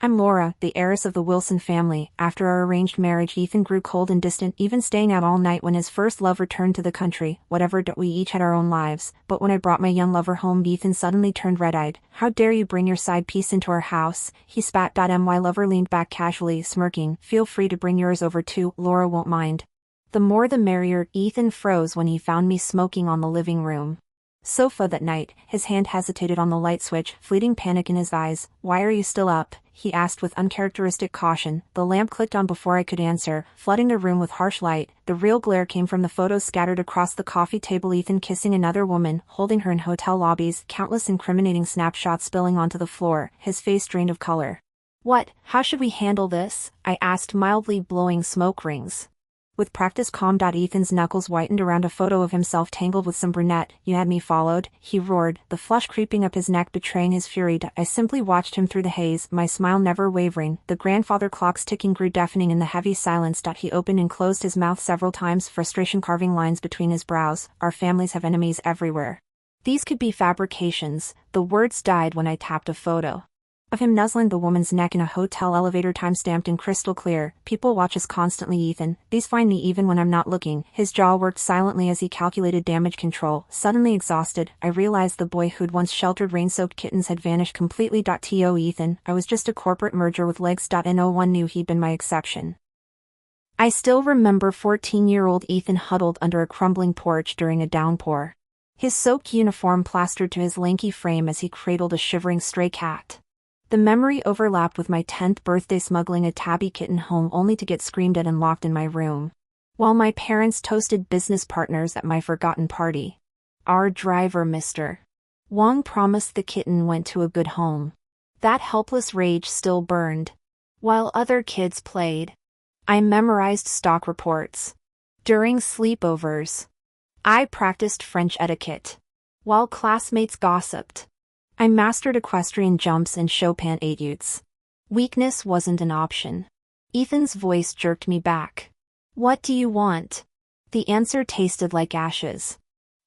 I'm Laura, the heiress of the Wilson family. After our arranged marriage, Ethan grew cold and distant, even staying out all night when his first love returned to the country. We each had our own lives, but when I brought my young lover home, Ethan suddenly turned red-eyed. "How dare you bring your side piece into our house?" he spat. My lover leaned back casually, smirking. "Feel free to bring yours over too, Laura won't mind." "The more the merrier." Ethan froze when he found me smoking on the living room sofa that night. His hand hesitated on the light switch, fleeting panic in his eyes. "Why are you still up?" he asked with uncharacteristic caution. The lamp clicked on before I could answer, flooding the room with harsh light. The real glare came from the photos scattered across the coffee table. Ethan kissing another woman, holding her in hotel lobbies, countless incriminating snapshots spilling onto the floor, his face drained of color. How should we handle this?" I asked, mildly blowing smoke rings. With practice, calm. Ethan's knuckles whitened around a photo of himself tangled with some brunette. "You had me followed," he roared, the flush creeping up his neck betraying his fury. I simply watched him through the haze, my smile never wavering. The grandfather clock's ticking grew deafening in the heavy silence. He opened and closed his mouth several times, frustration carving lines between his brows. "Our families have enemies everywhere. These could be fabrications." The words died when I tapped a photo of him nuzzling the woman's neck in a hotel elevator, time-stamped in crystal clear. "People watch us constantly, Ethan. These find me even when I'm not looking." His jaw worked silently as he calculated damage control. Suddenly exhausted, I realized the boy who'd once sheltered rain-soaked kittens had vanished completely. Ethan, I was just a corporate merger with legs. No one knew he'd been my exception. I still remember 14-year-old Ethan huddled under a crumbling porch during a downpour, his soaked uniform plastered to his lanky frame as he cradled a shivering stray cat. The memory overlapped with my 10th birthday, smuggling a tabby kitten home only to get screamed at and locked in my room, while my parents toasted business partners at my forgotten party. Our driver, Mr. Wong, promised the kitten went to a good home. That helpless rage still burned. While other kids played, I memorized stock reports. During sleepovers, I practiced French etiquette. While classmates gossiped, I mastered equestrian jumps and Chopin etudes. Weakness wasn't an option. Ethan's voice jerked me back. "What do you want?" The answer tasted like ashes.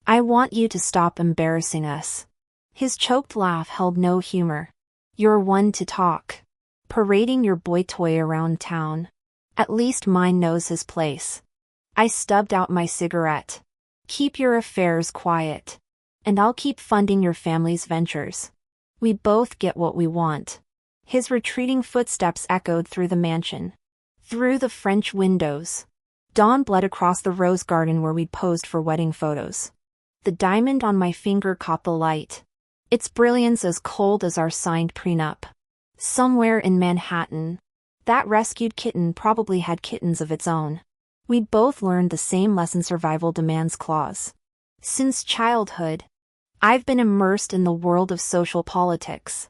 "I want you to stop embarrassing us." His choked laugh held no humor. "You're one to talk. Parading your boy toy around town. At least mine knows his place." I stubbed out my cigarette. "Keep your affairs quiet, and I'll keep funding your family's ventures. We both get what we want." His retreating footsteps echoed through the mansion, through the French windows. Dawn bled across the rose garden where we'd posed for wedding photos. The diamond on my finger caught the light, its brilliance as cold as our signed prenup. Somewhere in Manhattan, that rescued kitten probably had kittens of its own. We'd both learned the same lesson: survival demands claws. Since childhood, I've been immersed in the world of social politics,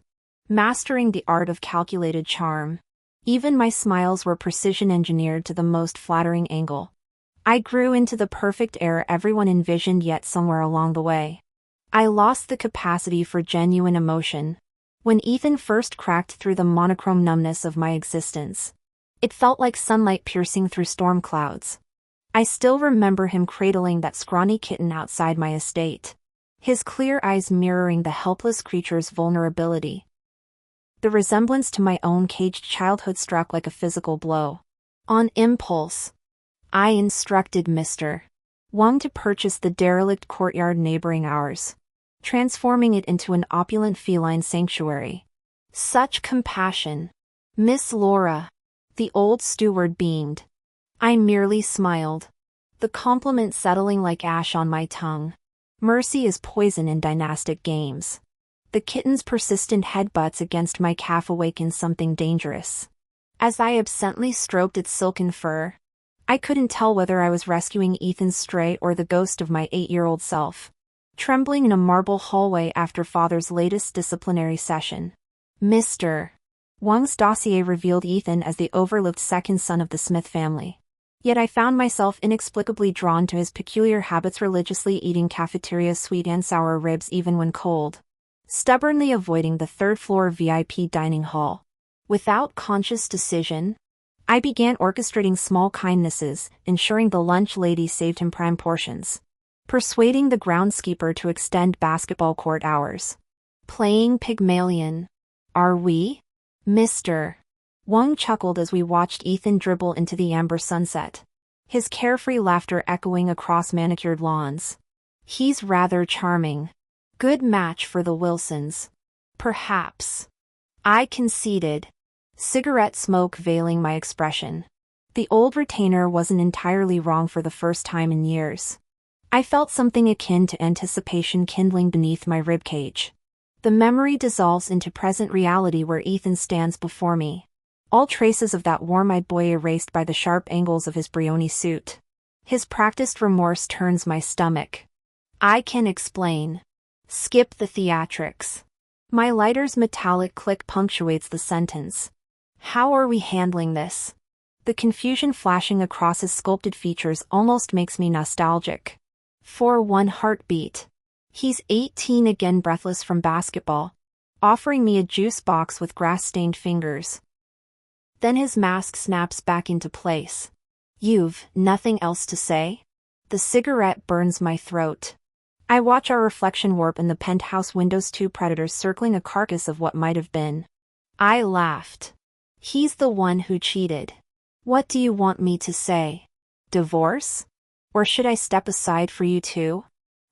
mastering the art of calculated charm. Even my smiles were precision engineered to the most flattering angle. I grew into the perfect heir everyone envisioned, yet somewhere along the way, I lost the capacity for genuine emotion. When Ethan first cracked through the monochrome numbness of my existence, it felt like sunlight piercing through storm clouds. I still remember him cradling that scrawny kitten outside my estate, his clear eyes mirroring the helpless creature's vulnerability. The resemblance to my own caged childhood struck like a physical blow. On impulse, I instructed Mr. Wong to purchase the derelict courtyard neighboring ours, transforming it into an opulent feline sanctuary. "Such compassion, Miss Laura," the old steward beamed. I merely smiled, the compliment settling like ash on my tongue. Mercy is poison in dynastic games. The kitten's persistent headbutts against my calf awakened something dangerous. As I absently stroked its silken fur, I couldn't tell whether I was rescuing Ethan's stray or the ghost of my 8-year-old self. Trembling in a marble hallway after father's latest disciplinary session, Mr. Wong's dossier revealed Ethan as the overlooked second son of the Smith family. Yet I found myself inexplicably drawn to his peculiar habits: religiously eating cafeteria sweet and sour ribs even when cold, stubbornly avoiding the third-floor VIP dining hall. Without conscious decision, I began orchestrating small kindnesses, ensuring the lunch lady saved him prime portions, persuading the groundskeeper to extend basketball court hours, playing Pygmalion. Are we? Mr. Wang chuckled as we watched Ethan dribble into the amber sunset, his carefree laughter echoing across manicured lawns. He's rather charming. Good match for the Wilsons. Perhaps. I conceded, cigarette smoke veiling my expression. The old retainer wasn't entirely wrong for the first time in years. I felt something akin to anticipation kindling beneath my ribcage. The memory dissolves into present reality where Ethan stands before me, all traces of that warm-eyed boy erased by the sharp angles of his Brioni suit. His practiced remorse turns my stomach. I can explain. Skip the theatrics. My lighter's metallic click punctuates the sentence. How are we handling this? The confusion flashing across his sculpted features almost makes me nostalgic. For one heartbeat. He's 18 again, breathless from basketball, offering me a juice box with grass-stained fingers. Then his mask snaps back into place. You've nothing else to say? The cigarette burns my throat. I watch our reflection warp in the penthouse windows, two predators circling a carcass of what might have been. I laughed. He's the one who cheated. What do you want me to say? Divorce? Or should I step aside for you too?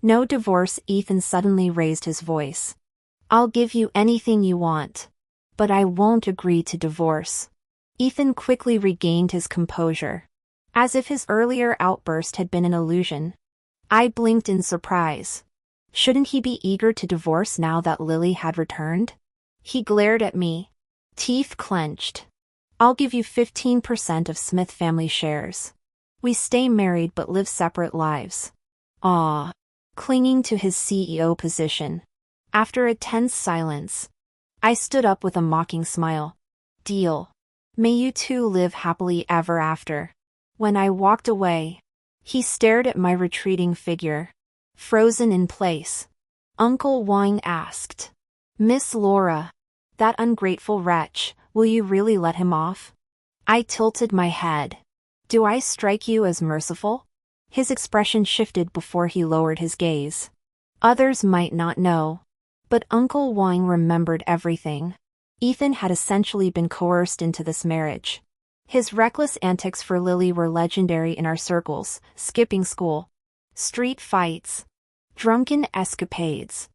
No divorce. Ethan suddenly raised his voice. I'll give you anything you want. But I won't agree to divorce. Ethan quickly regained his composure, as if his earlier outburst had been an illusion. I blinked in surprise. Shouldn't he be eager to divorce now that Lily had returned? He glared at me, teeth clenched. I'll give you 15% of Smith family shares. We stay married but live separate lives. Ah. Clinging to his CEO position. After a tense silence, I stood up with a mocking smile. Deal. May you two live happily ever after. When I walked away, he stared at my retreating figure, frozen in place. Uncle Wang asked, Miss Laura, that ungrateful wretch, will you really let him off? I tilted my head. Do I strike you as merciful? His expression shifted before he lowered his gaze. Others might not know, but Uncle Wang remembered everything. Ethan had essentially been coerced into this marriage. His reckless antics for Lily were legendary in our circles, skipping school, street fights, drunken escapades,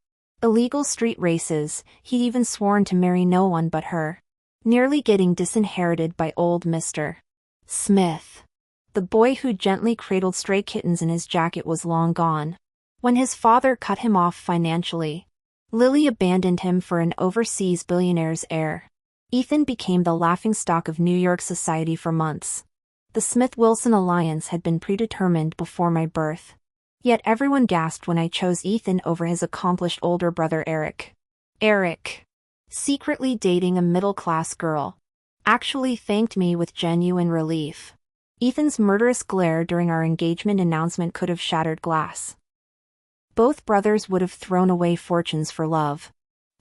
illegal street races. He'd even sworn to marry no one but her, nearly getting disinherited by old Mr. Smith. The boy who gently cradled stray kittens in his jacket was long gone. When his father cut him off financially, Lily abandoned him for an overseas billionaire's heir. Ethan became the laughingstock of New York society for months. The Smith-Wilson alliance had been predetermined before my birth. Yet everyone gasped when I chose Ethan over his accomplished older brother Eric. Eric, secretly dating a middle-class girl, actually thanked me with genuine relief. Ethan's murderous glare during our engagement announcement could have shattered glass. Both brothers would have thrown away fortunes for love.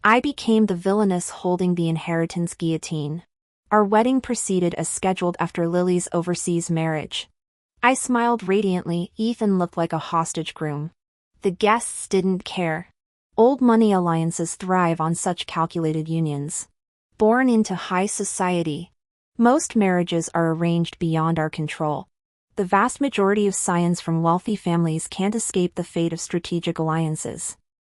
I became the villainess holding the inheritance guillotine. Our wedding proceeded as scheduled after Lily's overseas marriage. I smiled radiantly. Ethan looked like a hostage groom. The guests didn't care. Old money alliances thrive on such calculated unions. Born into high society, most marriages are arranged beyond our control. The vast majority of scions from wealthy families can't escape the fate of strategic alliances.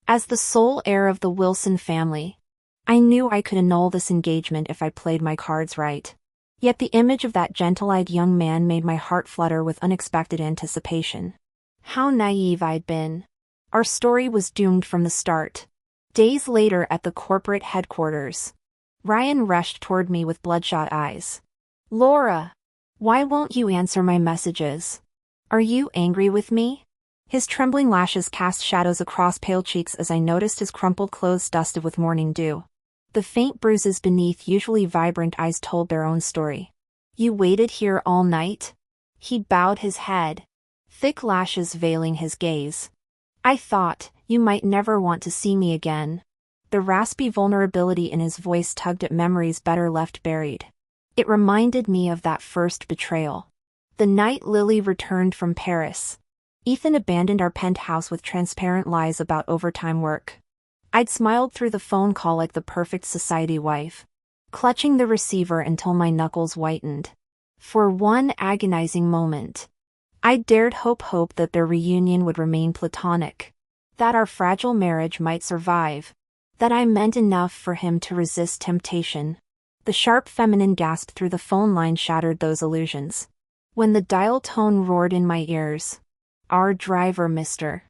As the sole heir of the Wilson family, I knew I could annul this engagement if I played my cards right. Yet the image of that gentle-eyed young man made my heart flutter with unexpected anticipation. How naive I'd been. Our story was doomed from the start. Days later at the corporate headquarters, Ryan rushed toward me with bloodshot eyes. Laura, why won't you answer my messages? Are you angry with me? His trembling lashes cast shadows across pale cheeks as I noticed his crumpled clothes dusted with morning dew. The faint bruises beneath usually vibrant eyes told their own story. You waited here all night? He bowed his head, thick lashes veiling his gaze. I thought, you might never want to see me again. The raspy vulnerability in his voice tugged at memories better left buried. It reminded me of that first betrayal. The night Lily returned from Paris. Ethan abandoned our penthouse with transparent lies about overtime work. I'd smiled through the phone call like the perfect society wife. clutching the receiver until my knuckles whitened. For one agonizing moment, I dared hope that their reunion would remain platonic, that our fragile marriage might survive, that I meant enough for him to resist temptation. The sharp feminine gasp through the phone line shattered those illusions. When the dial tone roared in my ears, "Our driver, Mr.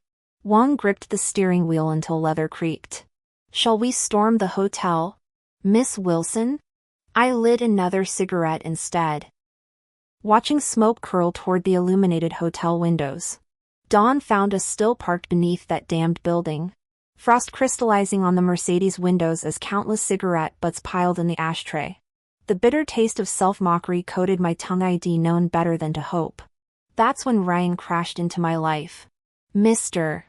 Wang," gripped the steering wheel until leather creaked. "Shall we storm the hotel, Miss Wilson?" I lit another cigarette instead, watching smoke curl toward the illuminated hotel windows. Dawn found us still parked beneath that damned building, frost crystallizing on the Mercedes windows as countless cigarette butts piled in the ashtray. The bitter taste of self-mockery coated my tongue. I'd known better than to hope. That's when Ryan crashed into my life. Mr.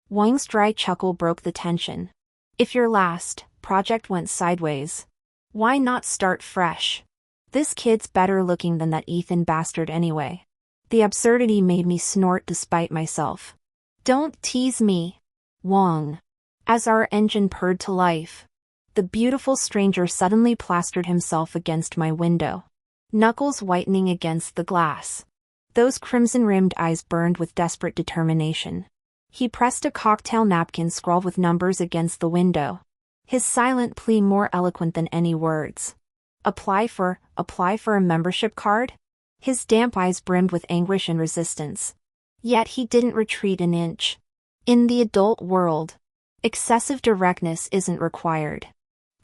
Wang's dry chuckle broke the tension. "If your last project went sideways, why not start fresh? This kid's better looking than that Ethan bastard anyway." The absurdity made me snort despite myself. "Don't tease me, Wang." As our engine purred to life, the beautiful stranger suddenly plastered himself against my window, knuckles whitening against the glass. Those crimson-rimmed eyes burned with desperate determination. He pressed a cocktail napkin scrawled with numbers against the window, his silent plea more eloquent than any words. Apply for a membership card?" His damp eyes brimmed with anguish and resistance. Yet he didn't retreat an inch. In the adult world, excessive directness isn't required.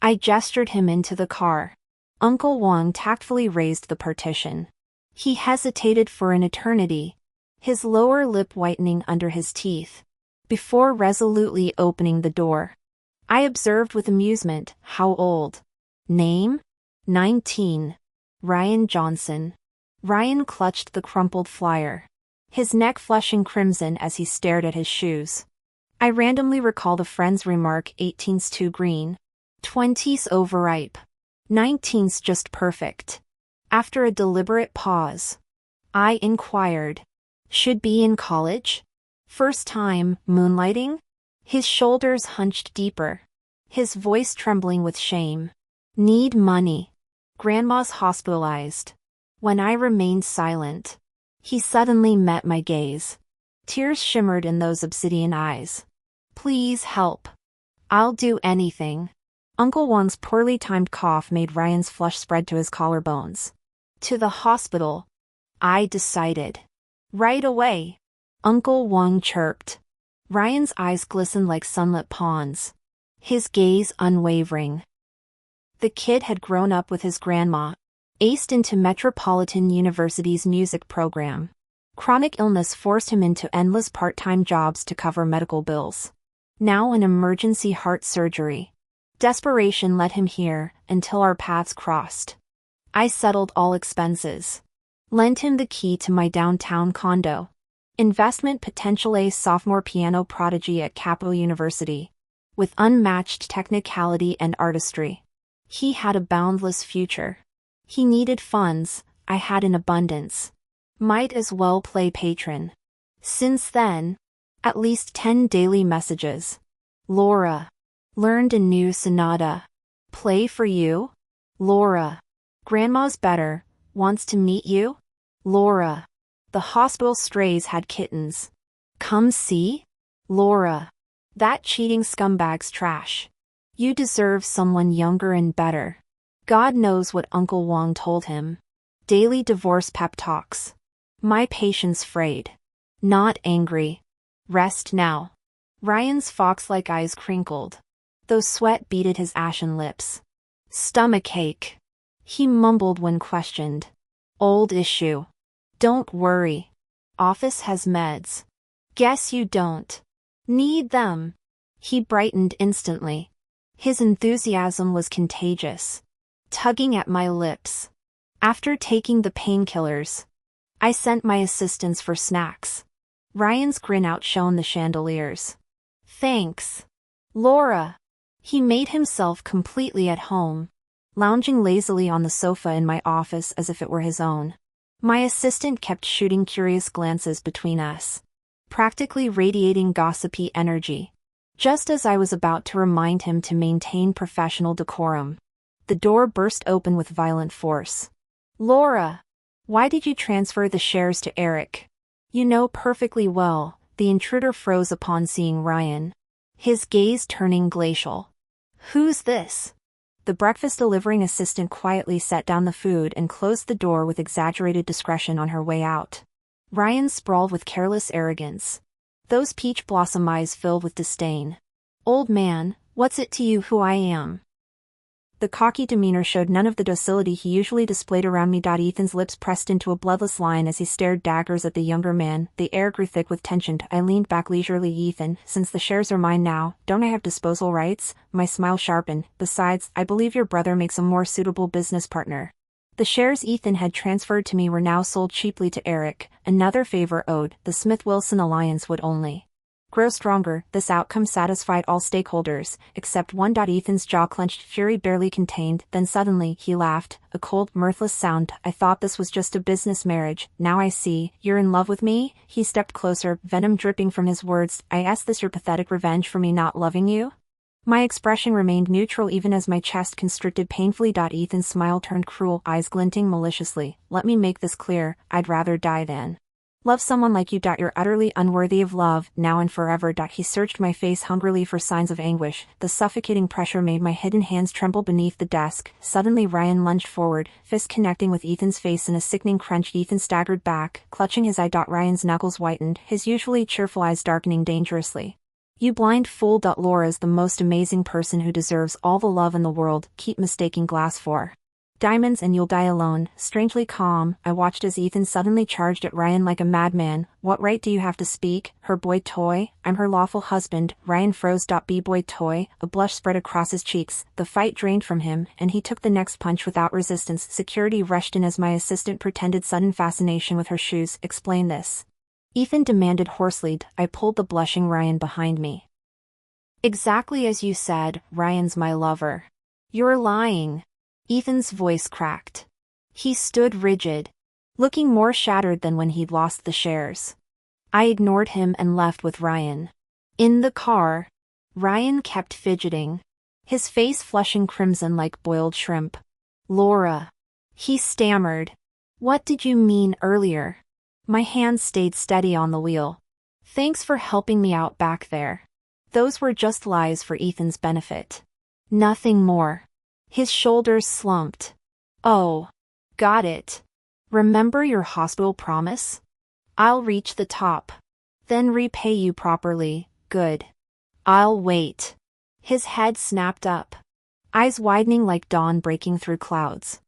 I gestured him into the car. Uncle Wang tactfully raised the partition. He hesitated for an eternity, his lower lip whitening under his teeth, before resolutely opening the door. I observed with amusement. "How old?" "Name?" "19. Ryan Johnson." Ryan clutched the crumpled flyer, his neck flushing crimson as he stared at his shoes. I randomly recalled a friend's remark, "18's too green. 20's overripe. 19's just perfect." After a deliberate pause, I inquired, "Should be in college? First time moonlighting?" His shoulders hunched deeper, his voice trembling with shame. "Need money. Grandma's hospitalized." When I remained silent, he suddenly met my gaze. Tears shimmered in those obsidian eyes. "Please help. I'll do anything." Uncle Wang's poorly timed cough made Ryan's flush spread to his collarbones. "To the hospital," I decided. "Right away," Uncle Wang chirped. Ryan's eyes glistened like sunlit ponds, his gaze unwavering. The kid had grown up with his grandma, aced into Metropolitan University's music program. Chronic illness forced him into endless part-time jobs to cover medical bills. Now an emergency heart surgery. Desperation led him here, until our paths crossed. I settled all expenses, lent him the key to my downtown condo. Investment potential: a sophomore piano prodigy at Capital University, with unmatched technicality and artistry. He had a boundless future. He needed funds, I had in abundance. Might as well play patron. Since then, at least 10 daily messages. "Laura. Learned a new sonata. Play for you?" "Laura. Grandma's better, wants to meet you?" "Laura. The hospital strays had kittens. Come see?" "Laura. That cheating scumbag's trash. You deserve someone younger and better." God knows what Uncle Wang told him. Daily divorce pep talks. My patience frayed. Not angry. Rest now. Ryan's fox-like eyes crinkled, though sweat beaded his ashen lips. "Stomachache," he mumbled when questioned. "Old issue. Don't worry. Office has meds. Guess you don't need them." He brightened instantly. His enthusiasm was contagious, tugging at my lips. After taking the painkillers, I sent my assistants for snacks. Ryan's grin outshone the chandeliers. "Thanks, Laura." He made himself completely at home, lounging lazily on the sofa in my office as if it were his own. My assistant kept shooting curious glances between us, practically radiating gossipy energy, just as I was about to remind him to maintain professional decorum. The door burst open with violent force. Laura! Why did you transfer the shares to Eric? You know perfectly well, the intruder froze upon seeing Ryan. His gaze turning glacial. Who's this? The breakfast-delivering assistant quietly set down the food and closed the door with exaggerated discretion on her way out. Ryan sprawled with careless arrogance. Those peach blossom eyes filled with disdain. Old man, what's it to you who I am? The cocky demeanor showed none of the docility he usually displayed around me. Ethan's lips pressed into a bloodless line as he stared daggers at the younger man. The air grew thick with tension. I leaned back leisurely. Ethan, since the shares are mine now, don't I have disposal rights? My smile sharpened. Besides, I believe your brother makes a more suitable business partner. The shares Ethan had transferred to me were now sold cheaply to Eric, another favor owed. The Smith-Wilson alliance would only grow stronger. This outcome satisfied all stakeholders, except one. Ethan's jaw clenched, fury barely contained, then suddenly he laughed, a cold, mirthless sound. I thought this was just a business marriage, now I see, you're in love with me? He stepped closer, venom dripping from his words. I asked this your pathetic revenge for me not loving you? My expression remained neutral even as my chest constricted painfully. Ethan's smile turned cruel, eyes glinting maliciously. Let me make this clear, I'd rather die than love someone like you. You're utterly unworthy of love, now and forever. He searched my face hungrily for signs of anguish. The suffocating pressure made my hidden hands tremble beneath the desk. Suddenly Ryan lunged forward, fist connecting with Ethan's face in a sickening crunch. Ethan staggered back, clutching his eye. Ryan's knuckles whitened, his usually cheerful eyes darkening dangerously. You blind fool. Laura's the most amazing person who deserves all the love in the world. Keep mistaking glass for diamonds and you'll die alone. Strangely calm, I watched as Ethan suddenly charged at Ryan like a madman. What right do you have to speak? Her boy toy? I'm her lawful husband. Ryan froze. B-boy toy? A blush spread across his cheeks. The fight drained from him, and he took the next punch without resistance. Security rushed in as my assistant pretended sudden fascination with her shoes. Explain this, Ethan demanded hoarsely. I pulled the blushing Ryan behind me. Exactly as you said, Ryan's my lover. You're lying. Ethan's voice cracked. He stood rigid, looking more shattered than when he'd lost the shares. I ignored him and left with Ryan. In the car, Ryan kept fidgeting, his face flushing crimson like boiled shrimp. Laura, he stammered. What did you mean earlier? My hand stayed steady on the wheel. Thanks for helping me out back there. Those were just lies for Ethan's benefit. Nothing more. His shoulders slumped. Oh. Got it. Remember your hospital promise? I'll reach the top. Then repay you properly. Good. I'll wait. His head snapped up, eyes widening like dawn breaking through clouds.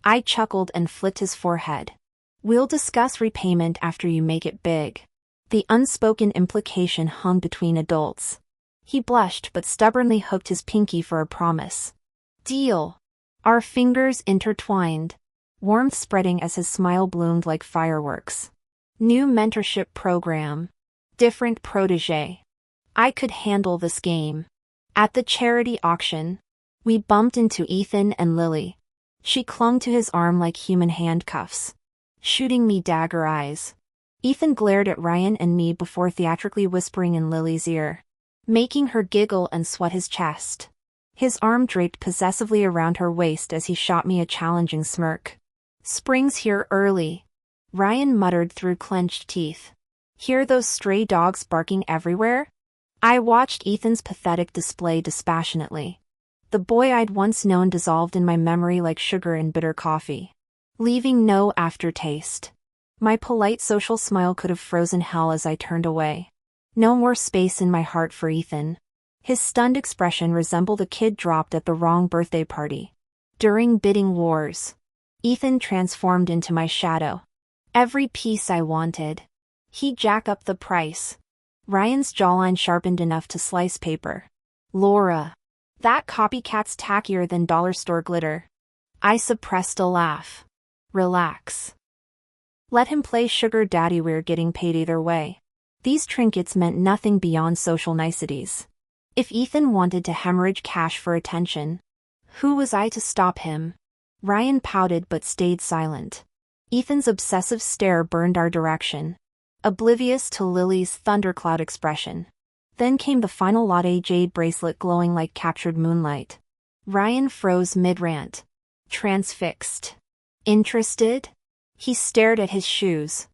I chuckled and flicked his forehead. We'll discuss repayment after you make it big. The unspoken implication hung between adults. He blushed but stubbornly hooked his pinky for a promise. Deal. Our fingers intertwined, warmth spreading as his smile bloomed like fireworks. New mentorship program. Different protege. I could handle this game. At the charity auction, we bumped into Ethan and Lily. She clung to his arm like human handcuffs, shooting me dagger eyes. Ethan glared at Ryan and me before theatrically whispering in Lily's ear, making her giggle and sweat his chest. His arm draped possessively around her waist as he shot me a challenging smirk. Spring's here early, Ryan muttered through clenched teeth. Hear those stray dogs barking everywhere? I watched Ethan's pathetic display dispassionately. The boy I'd once known dissolved in my memory like sugar in bitter coffee, leaving no aftertaste. My polite social smile could have frozen hell as I turned away. No more space in my heart for Ethan. His stunned expression resembled a kid dropped at the wrong birthday party. During bidding wars, Ethan transformed into my shadow. Every piece I wanted. He'd jack up the price. Ryan's jawline sharpened enough to slice paper. Laura, that copycat's tackier than dollar store glitter. I suppressed a laugh. Relax. Let him play sugar daddy, we're getting paid either way. These trinkets meant nothing beyond social niceties. If Ethan wanted to hemorrhage cash for attention, who was I to stop him? Ryan pouted but stayed silent. Ethan's obsessive stare burned our direction, oblivious to Lily's thundercloud expression. Then came the final latte jade bracelet glowing like captured moonlight. Ryan froze mid-rant. Transfixed. Interested? He stared at his shoes.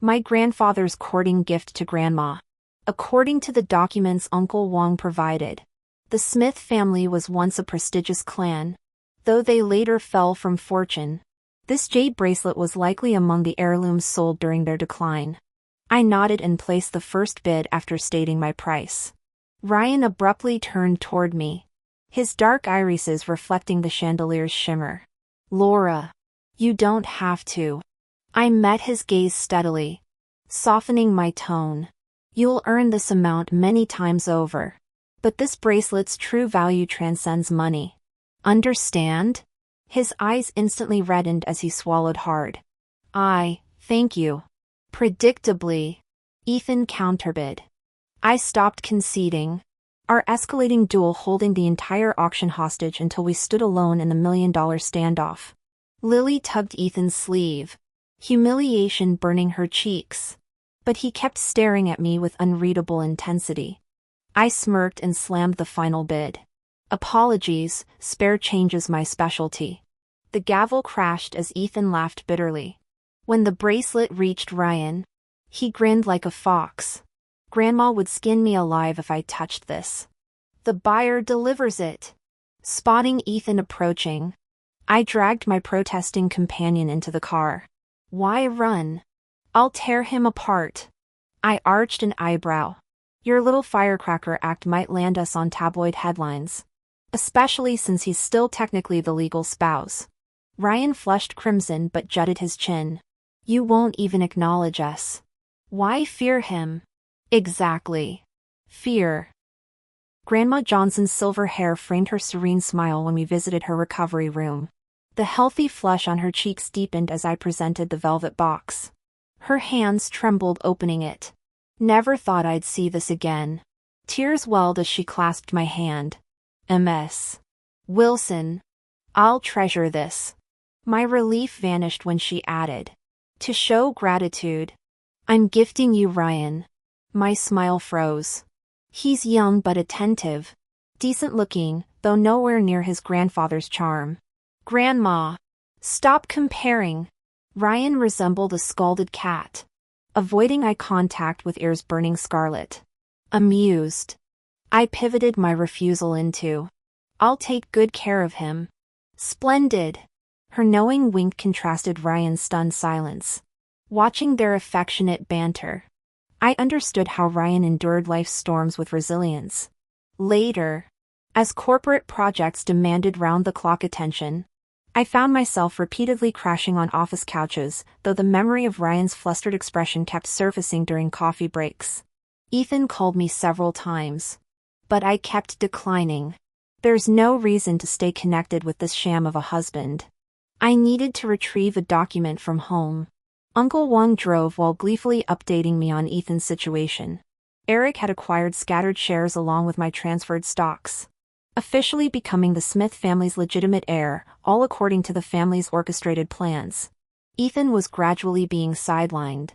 My grandfather's courting gift to Grandma. According to the documents Uncle Wong provided, the Smith family was once a prestigious clan, though they later fell from fortune. This jade bracelet was likely among the heirlooms sold during their decline. I nodded and placed the first bid after stating my price. Ryan abruptly turned toward me, his dark irises reflecting the chandelier's shimmer. Laura, you don't have to. I met his gaze steadily, softening my tone. You'll earn this amount many times over. But this bracelet's true value transcends money. Understand? His eyes instantly reddened as he swallowed hard. Thank you. Predictably, Ethan counterbid. I stopped conceding, our escalating duel holding the entire auction hostage until we stood alone in the $1 million standoff. Lily tugged Ethan's sleeve, humiliation burning her cheeks. But he kept staring at me with unreadable intensity. I smirked and slammed the final bid. Apologies, spare change is my specialty. The gavel crashed as Ethan laughed bitterly. When the bracelet reached Ryan, he grinned like a fox. Grandma would skin me alive if I touched this. The buyer delivers it. Spotting Ethan approaching, I dragged my protesting companion into the car. Why run? I'll tear him apart. I arched an eyebrow. Your little firecracker act might land us on tabloid headlines. Especially since he's still technically the legal spouse. Ryan flushed crimson but jutted his chin. You won't even acknowledge us. Why fear him? Exactly. Fear. Grandma Johnson's silver hair framed her serene smile when we visited her recovery room. The healthy flush on her cheeks deepened as I presented the velvet box. Her hands trembled opening it. Never thought I'd see this again. Tears welled as she clasped my hand. Ms. Wilson. I'll treasure this. My relief vanished when she added. To show gratitude, I'm gifting you Ryan. My smile froze. He's young but attentive. Decent looking, though nowhere near his grandfather's charm. Grandma. Stop comparing. Ryan resembled a scalded cat, avoiding eye contact with ears burning scarlet. Amused, I pivoted my refusal into, I'll take good care of him. Splendid. Her knowing wink contrasted Ryan's stunned silence. Watching their affectionate banter, I understood how Ryan endured life's storms with resilience. Later, as corporate projects demanded round-the-clock attention, I found myself repeatedly crashing on office couches, though the memory of Ryan's flustered expression kept surfacing during coffee breaks. Ethan called me several times, but I kept declining. There's no reason to stay connected with this sham of a husband. I needed to retrieve a document from home. Uncle Wong drove while gleefully updating me on Ethan's situation. Eric had acquired scattered shares along with my transferred stocks, officially becoming the Smith family's legitimate heir, all according to the family's orchestrated plans. Ethan was gradually being sidelined,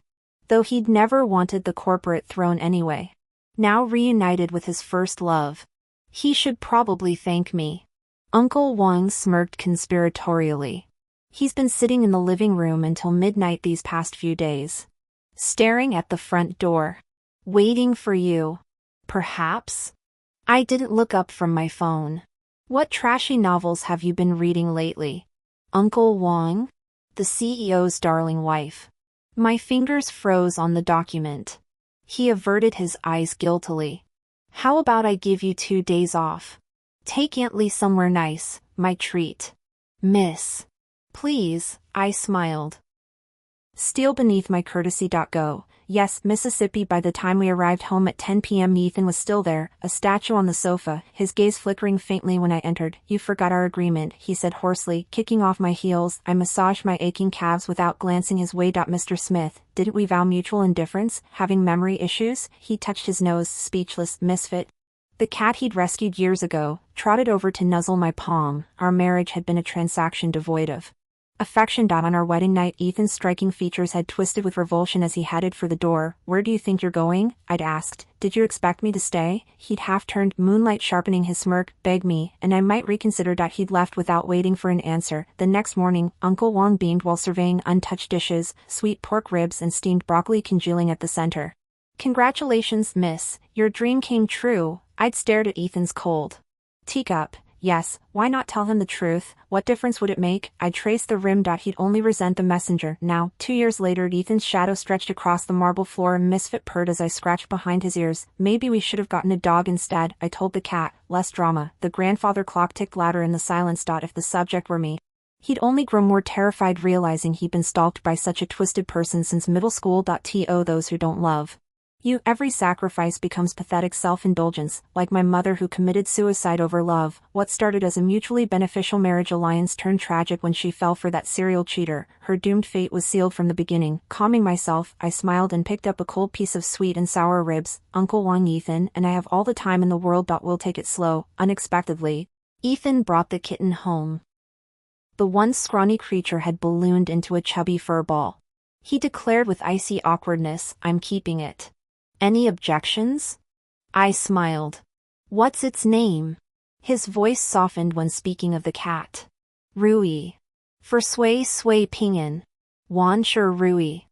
though he'd never wanted the corporate throne anyway. Now reunited with his first love, he should probably thank me. Uncle Wong smirked conspiratorially. He's been sitting in the living room until midnight these past few days, staring at the front door. Waiting for you. Perhaps? I didn't look up from my phone. What trashy novels have you been reading lately? Uncle Wong? The CEO's darling wife. My fingers froze on the document. He averted his eyes guiltily. How about I give you 2 days off? Take Aunt Lee somewhere nice, my treat. Miss. Please, I smiled. Steel beneath my courtesy.go. Yes, Mississippi. By the time we arrived home at 10 p.m. Ethan was still there, a statue on the sofa, his gaze flickering faintly when I entered. You forgot our agreement, he said hoarsely, kicking off my heels. I massaged my aching calves without glancing his way. Mr. Smith, didn't we vow mutual indifference? Having memory issues? He touched his nose, speechless, misfit. The cat he'd rescued years ago trotted over to nuzzle my palm. Our marriage had been a transaction devoid of Affection. On our wedding night, Ethan's striking features had twisted with revulsion as he headed for the door. "Where do you think you're going?" I'd asked. "Did you expect me to stay?" He'd half-turned, moonlight sharpening his smirk, begged me, and I might reconsider. He'd left without waiting for an answer. The next morning, Uncle Wong beamed while surveying untouched dishes, sweet pork ribs and steamed broccoli congealing at the center. "Congratulations, miss, your dream came true." I'd stared at Ethan's cold teacup. Yes, why not tell him the truth? What difference would it make? I traced the rim. He'd only resent the messenger. Now, 2 years later, Ethan's shadow stretched across the marble floor. Misfit purred as I scratched behind his ears. "Maybe we should have gotten a dog instead," I told the cat. "Less drama." The grandfather clock ticked louder in the silence. If the subject were me, he'd only grow more terrified realizing he'd been stalked by such a twisted person since middle school. To those who don't love you, every sacrifice becomes pathetic self-indulgence, like my mother who committed suicide over love. What started as a mutually beneficial marriage alliance turned tragic when she fell for that serial cheater. Her doomed fate was sealed from the beginning. Calming myself, I smiled and picked up a cold piece of sweet and sour ribs. "Uncle Wong, Ethan and I have all the time in the world. We'll take it slow." Unexpectedly, Ethan brought the kitten home. The once scrawny creature had ballooned into a chubby fur ball. He declared with icy awkwardness, "I'm keeping it." "Any objections?" I smiled. "What's its name?" His voice softened when speaking of the cat. "Rui. For Sui Sui Pinyin. Wan Sure Rui."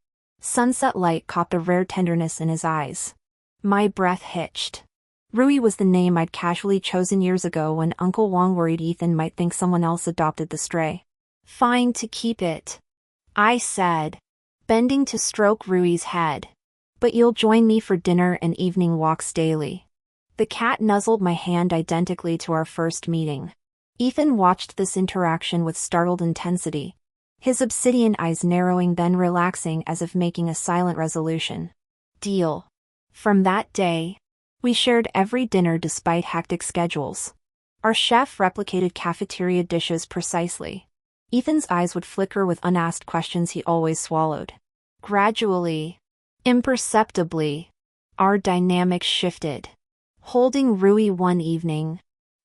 Sunset light caught the rare tenderness in his eyes. My breath hitched. Rui was the name I'd casually chosen years ago when Uncle Wong worried Ethan might think someone else adopted the stray. "Fine to keep it," I said, bending to stroke Rui's head. "But you'll join me for dinner and evening walks daily." The cat nuzzled my hand identically to our first meeting. Ethan watched this interaction with startled intensity, his obsidian eyes narrowing then relaxing as if making a silent resolution. "Deal." From that day, we shared every dinner despite hectic schedules. Our chef replicated cafeteria dishes precisely. Ethan's eyes would flicker with unasked questions he always swallowed. Gradually, imperceptibly, our dynamic shifted. Holding Rui one evening,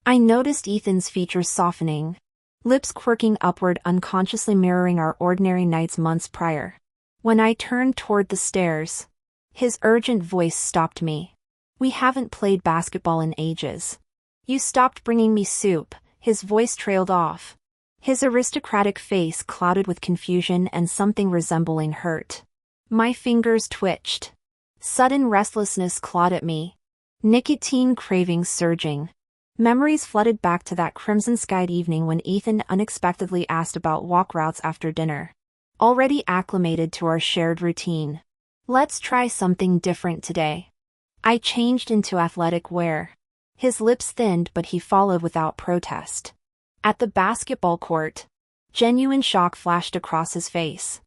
I noticed Ethan's features softening, lips quirking upward unconsciously mirroring our ordinary nights months prior. When I turned toward the stairs, his urgent voice stopped me. "We haven't played basketball in ages. You stopped bringing me soup." His voice trailed off, his aristocratic face clouded with confusion and something resembling hurt. My fingers twitched. Sudden restlessness clawed at me. Nicotine cravings surging. Memories flooded back to that crimson-skied evening when Ethan unexpectedly asked about walk routes after dinner. Already acclimated to our shared routine. "Let's try something different today." I changed into athletic wear. His lips thinned but he followed without protest. At the basketball court, genuine shock flashed across his face.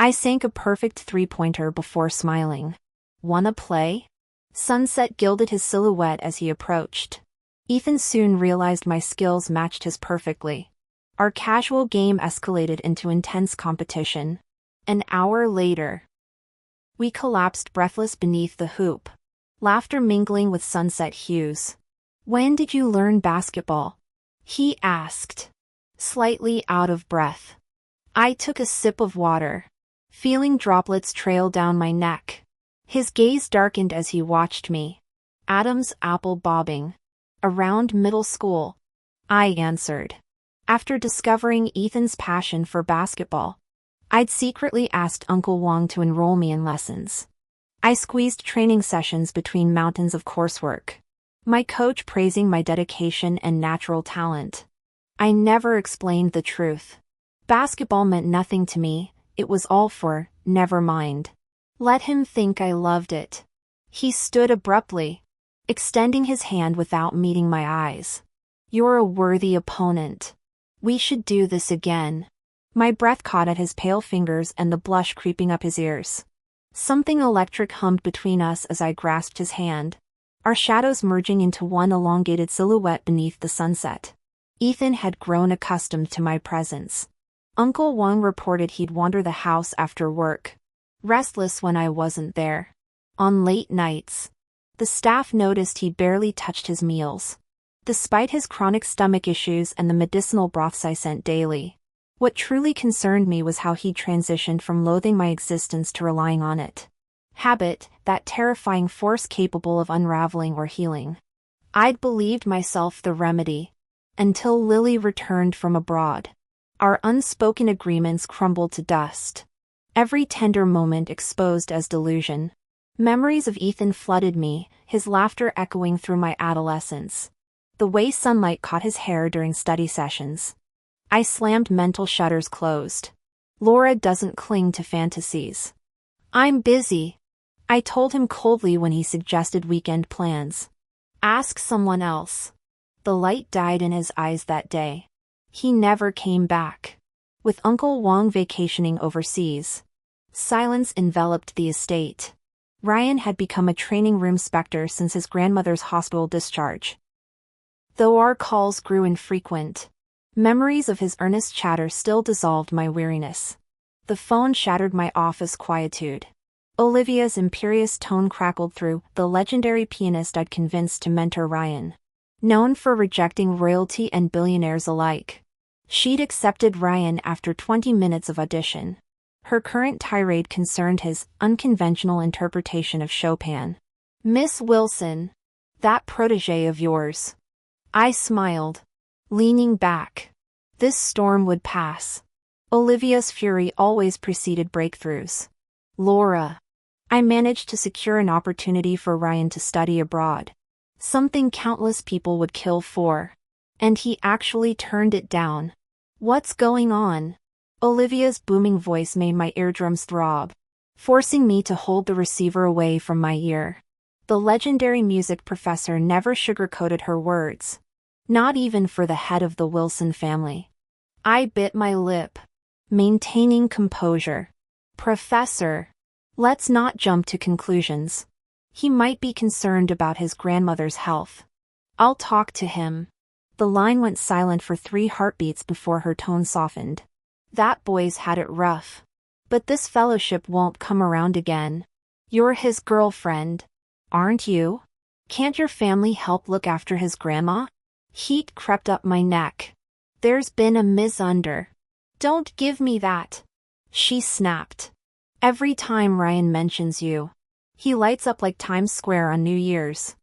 I sank a perfect three-pointer before smiling. "Wanna play?" Sunset gilded his silhouette as he approached. Ethan soon realized my skills matched his perfectly. Our casual game escalated into intense competition. An hour later, we collapsed breathless beneath the hoop, laughter mingling with sunset hues. "When did you learn basketball?" he asked, slightly out of breath. I took a sip of water, feeling droplets trail down my neck. His gaze darkened as he watched me. "Adam's apple bobbing. Around middle school," I answered. After discovering Ethan's passion for basketball, I'd secretly asked Uncle Wong to enroll me in lessons. I squeezed training sessions between mountains of coursework, my coach praising my dedication and natural talent. I never explained the truth. Basketball meant nothing to me, it was all for, never mind. Let him think I loved it. He stood abruptly, extending his hand without meeting my eyes. "You're a worthy opponent. We should do this again." My breath caught at his pale fingers and the blush creeping up his ears. Something electric hummed between us as I grasped his hand, our shadows merging into one elongated silhouette beneath the sunset. Ethan had grown accustomed to my presence. Uncle Wong reported he'd wander the house after work, restless when I wasn't there. On late nights, the staff noticed he barely touched his meals, despite his chronic stomach issues and the medicinal broths I sent daily. What truly concerned me was how he'd transitioned from loathing my existence to relying on it. Habit, that terrifying force capable of unraveling or healing. I'd believed myself the remedy. Until Lily returned from abroad. Our unspoken agreements crumbled to dust. Every tender moment exposed as delusion. Memories of Ethan flooded me, his laughter echoing through my adolescence. The way sunlight caught his hair during study sessions. I slammed mental shutters closed. Laura doesn't cling to fantasies. I'm busy. I told him coldly when he suggested weekend plans. Ask someone else. The light died in his eyes that day. He never came back. With Uncle Wong vacationing overseas. Silence enveloped the estate. Ryan had become a training room specter since his grandmother's hospital discharge. Though our calls grew infrequent, memories of his earnest chatter still dissolved my weariness. The phone shattered my office quietude. Olivia's imperious tone crackled through, the legendary pianist I'd convinced to mentor Ryan. Known for rejecting royalty and billionaires alike. She'd accepted Ryan after 20 minutes of audition. Her current tirade concerned his unconventional interpretation of Chopin. Miss Wilson. That protégé of yours. I smiled. Leaning back. This storm would pass. Olivia's fury always preceded breakthroughs. Laura. I managed to secure an opportunity for Ryan to study abroad. Something countless people would kill for. And he actually turned it down. What's going on? Olivia's booming voice made my eardrums throb, forcing me to hold the receiver away from my ear. The legendary music professor never sugarcoated her words. Not even for the head of the Wilson family. I bit my lip, maintaining composure. Professor. Let's not jump to conclusions. He might be concerned about his grandmother's health. I'll talk to him. The line went silent for 3 heartbeats before her tone softened. That boy's had it rough. But this fellowship won't come around again. You're his girlfriend. Aren't you? Can't your family help look after his grandma? Heat crept up my neck. There's been a misunder. Don't give me that. She snapped. Every time Ryan mentions you, he lights up like Times Square on New Year's.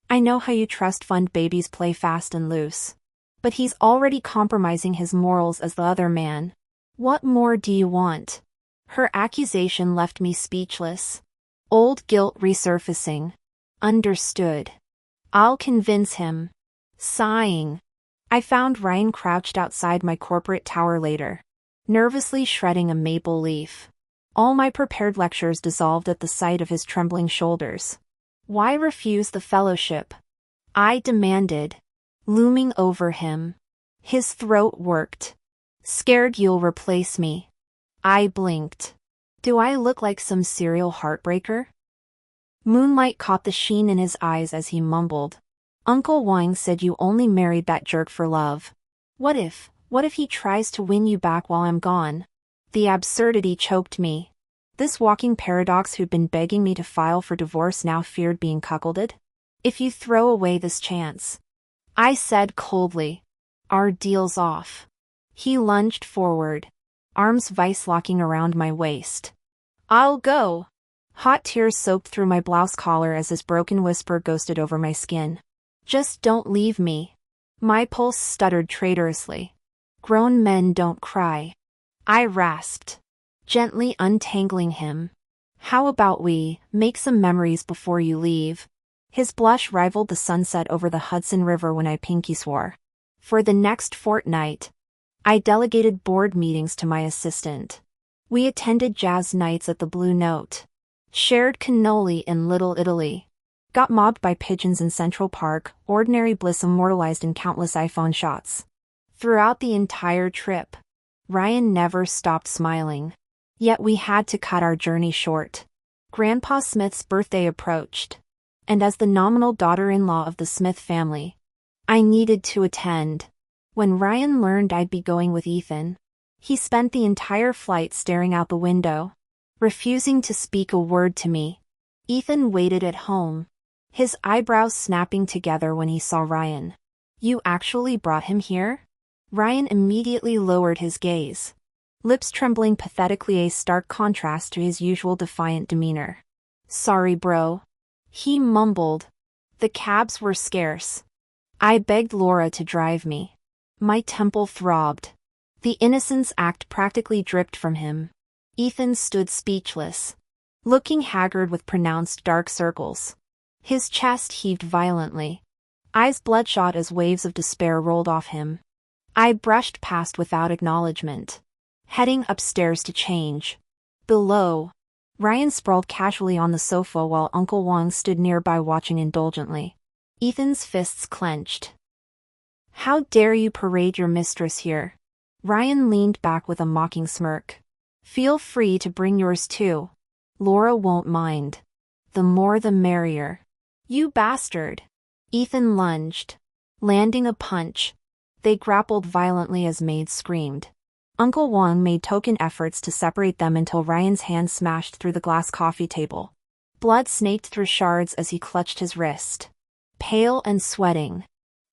I know how you trust fund babies play fast and loose. But he's already compromising his morals as the other man. What more do you want? Her accusation left me speechless. Old guilt resurfacing. Understood. I'll convince him. Sighing. I found Ryan crouched outside my corporate tower later, nervously shredding a maple leaf. All my prepared lectures dissolved at the sight of his trembling shoulders. Why refuse the fellowship? I demanded, looming over him. His throat worked. Scared you'll replace me. I blinked. Do I look like some serial heartbreaker? Moonlight caught the sheen in his eyes as he mumbled. Uncle Wang said you only married that jerk for love. What if he tries to win you back while I'm gone? The absurdity choked me. This walking paradox who'd been begging me to file for divorce now feared being cuckolded? If you throw away this chance. I said coldly. Our deal's off. He lunged forward, arms vice-locking around my waist. I'll go. Hot tears soaked through my blouse collar as his broken whisper ghosted over my skin. Just don't leave me. My pulse stuttered traitorously. Grown men don't cry. I rasped, gently untangling him. How about we make some memories before you leave? His blush rivaled the sunset over the Hudson River when I pinky swore. For the next fortnight, I delegated board meetings to my assistant. We attended jazz nights at the Blue Note. Shared cannoli in Little Italy. Got mobbed by pigeons in Central Park, ordinary bliss immortalized in countless iPhone shots. Throughout the entire trip, Ryan never stopped smiling. Yet we had to cut our journey short. Grandpa Smith's birthday approached. And as the nominal daughter-in-law of the Smith family, I needed to attend. When Ryan learned I'd be going with Ethan, he spent the entire flight staring out the window, refusing to speak a word to me. Ethan waited at home, his eyebrows snapping together when he saw Ryan. You actually brought him here? Ryan immediately lowered his gaze, lips trembling pathetically, a stark contrast to his usual defiant demeanor. "Sorry, bro," he mumbled. The cabs were scarce. I begged Laura to drive me. My temple throbbed. The innocence act practically dripped from him. Ethan stood speechless, looking haggard with pronounced dark circles. His chest heaved violently, eyes bloodshot as waves of despair rolled off him. I brushed past without acknowledgement, heading upstairs to change. Below, Ryan sprawled casually on the sofa while Uncle Wong stood nearby watching indulgently. Ethan's fists clenched. "How dare you parade your mistress here?" Ryan leaned back with a mocking smirk. "Feel free to bring yours too. Laura won't mind. The more the merrier." "You bastard!" Ethan lunged, landing a punch. They grappled violently as maids screamed. Uncle Wong made token efforts to separate them until Ryan's hand smashed through the glass coffee table. Blood snaked through shards as he clutched his wrist. Pale and sweating,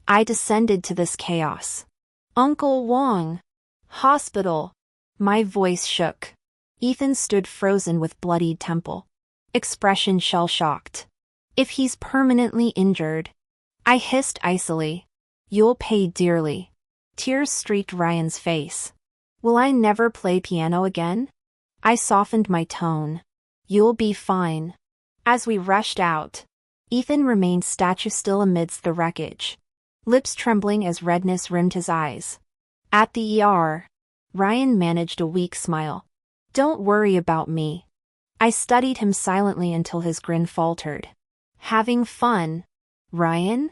I descended to this chaos. "Uncle Wong! Hospital!" My voice shook. Ethan stood frozen with bloodied temple, expression shell-shocked. "If he's permanently injured," I hissed icily, "you'll pay dearly." Tears streaked Ryan's face. "Will I never play piano again?" I softened my tone. "You'll be fine." As we rushed out, Ethan remained statue still amidst the wreckage, lips trembling as redness rimmed his eyes. At the ER, Ryan managed a weak smile. "Don't worry about me." I studied him silently until his grin faltered. "Having fun, Ryan?"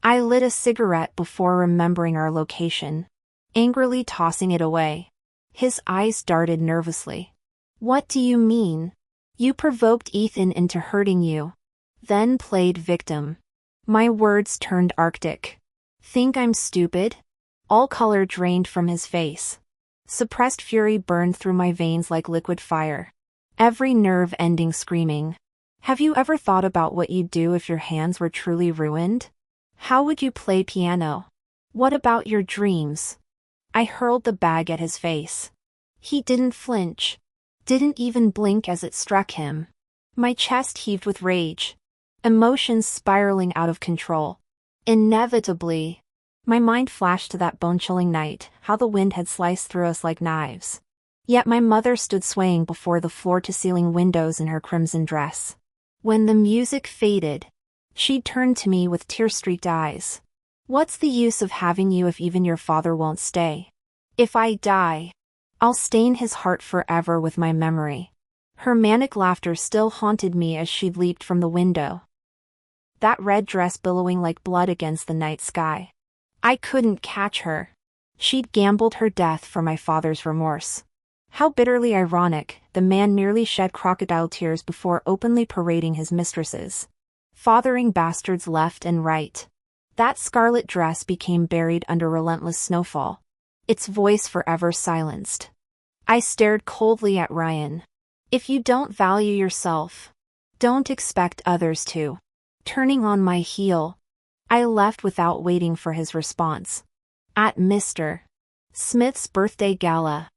I lit a cigarette before remembering our location, angrily tossing it away. His eyes darted nervously. "What do you mean? You provoked Ethan into hurting you, then played victim." My words turned arctic. "Think I'm stupid?" All color drained from his face. Suppressed fury burned through my veins like liquid fire, every nerve ending screaming. "Have you ever thought about what you'd do if your hands were truly ruined? How would you play piano? What about your dreams?" I hurled the bag at his face. He didn't flinch, didn't even blink as it struck him. My chest heaved with rage, emotions spiraling out of control. Inevitably, my mind flashed to that bone-chilling night, how the wind had sliced through us like knives. Yet my mother stood swaying before the floor-to-ceiling windows in her crimson dress. When the music faded, she turned to me with tear-streaked eyes. "What's the use of having you if even your father won't stay? If I die, I'll stain his heart forever with my memory." Her manic laughter still haunted me as she leaped from the window, that red dress billowing like blood against the night sky. I couldn't catch her. She'd gambled her death for my father's remorse. How bitterly ironic, the man nearly shed crocodile tears before openly parading his mistresses, fathering bastards left and right. That scarlet dress became buried under relentless snowfall, its voice forever silenced. I stared coldly at Ryan. "If you don't value yourself, don't expect others to." Turning on my heel, I left without waiting for his response. At Mr. Smith's birthday gala,